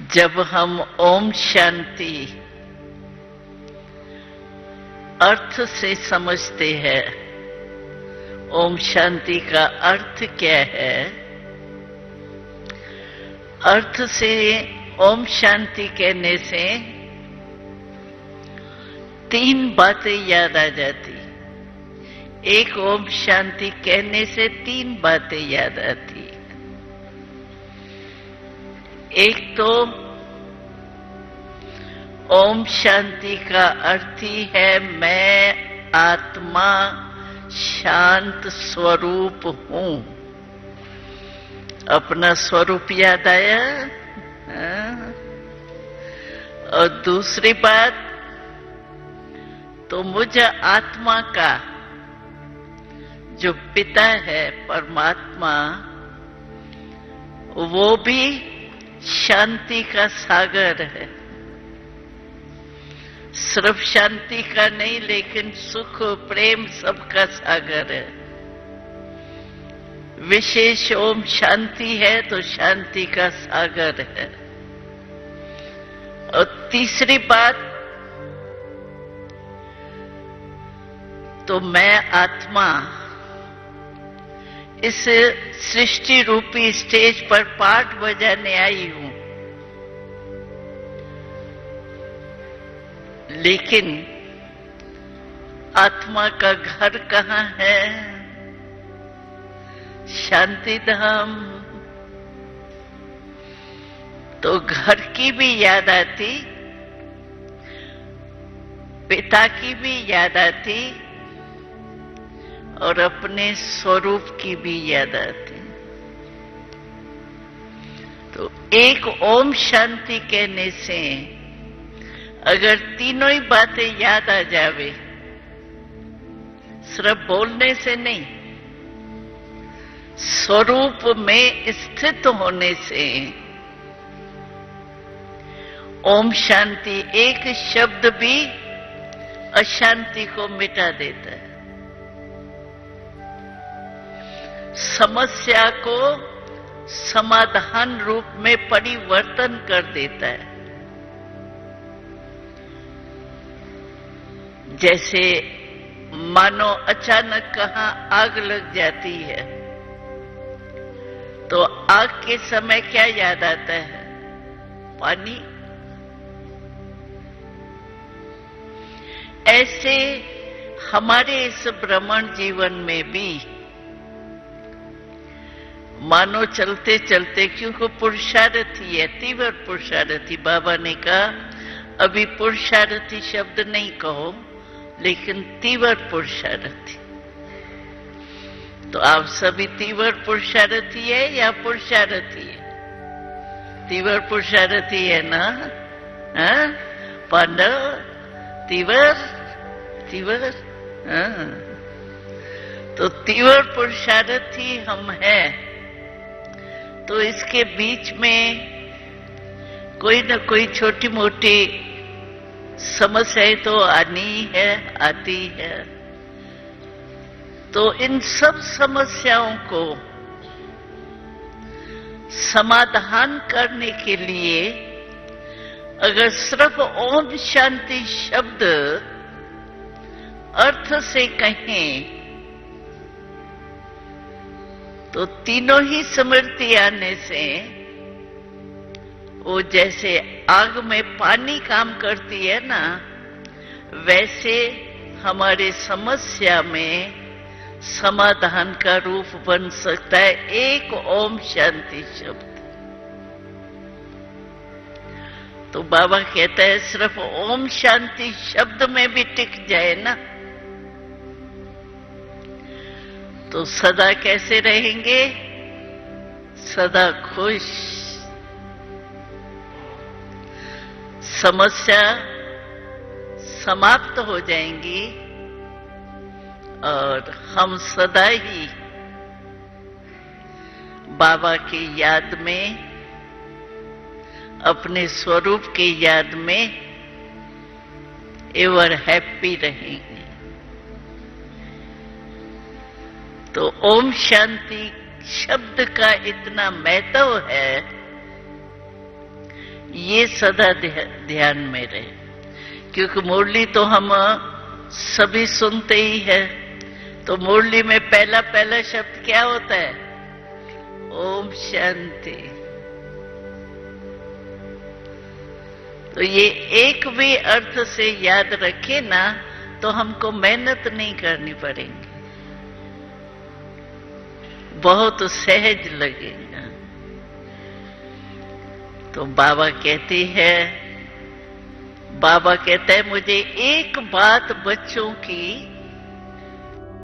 जब हम ओम शांति अर्थ से समझते हैं, ओम शांति का अर्थ क्या है? अर्थ से ओम शांति कहने से तीन बातें याद आ जाती। एक ओम शांति कहने से तीन बातें याद आती। एक तो ओम शांति का अर्थ ही है मैं आत्मा शांत स्वरूप हूं। अपना स्वरूप याद आया? और दूसरी बात तो मुझे आत्मा का जो पिता है परमात्मा, वो भी शांति का सागर है। सिर्फ शांति का नहीं, लेकिन सुख प्रेम सबका सागर है। विशेष ओम शांति है तो शांति का सागर है। और तीसरी बात तो मैं आत्मा इस सृष्टि रूपी स्टेज पर पाठ बजाने आई हूं, लेकिन आत्मा का घर कहाँ है? शांति धाम। तो घर की भी याद आती, पिता की भी याद आती और अपने स्वरूप की भी याद आती। तो एक ओम शांति कहने से अगर तीनों ही बातें याद आ जावे, सिर्फ बोलने से नहीं, स्वरूप में स्थित होने से ओम शांति एक शब्द भी अशांति को मिटा देता है। समस्या को समाधान रूप में परिवर्तन कर देता है। जैसे मानो अचानक कहां आग लग जाती है, तो आग के समय क्या याद आता है? पानी। ऐसे हमारे इस भ्रमण जीवन में भी मानो चलते चलते, क्योंकि पुरुषार्थी है, तीव्र पुरुषार्थी। बाबा ने कहा अभी पुरुषार्थी शब्द नहीं कहो, लेकिन तीव्र पुरुषार्थी। तो आप सभी तीव्र पुरुषार्थी है या पुरुषार्थी है? तीव्र पुरुषार्थी है ना? पांडव तीव्र तीव्र। तो तीव्र पुरुषार्थी हम हैं। तो इसके बीच में कोई न कोई छोटी मोटी समस्याएं तो आती है। तो इन सब समस्याओं को समाधान करने के लिए अगर सिर्फ ओम शांति शब्द अर्थ से कहें, तो तीनों ही स्मृति आने से वो जैसे आग में पानी काम करती है ना, वैसे हमारे समस्या में समाधान का रूप बन सकता है एक ओम शांति शब्द। तो बाबा कहता है सिर्फ ओम शांति शब्द में भी टिक जाए ना, तो सदा कैसे रहेंगे? सदा खुश। समस्या समाप्त हो जाएंगी और हम सदा ही बाबा की याद में, अपने स्वरूप की याद में एवर हैप्पी रहेंगे। तो ओम शांति शब्द का इतना महत्व है ये सदा ध्यान में रहे, क्योंकि मुरली तो हम सभी सुनते ही है। तो मुरली में पहला पहला शब्द क्या होता है? ओम शांति। तो ये एक भी अर्थ से याद रखे ना तो हमको मेहनत नहीं करनी पड़ेगी, बहुत सहज लगेगा। तो बाबा कहते हैं मुझे एक बात बच्चों की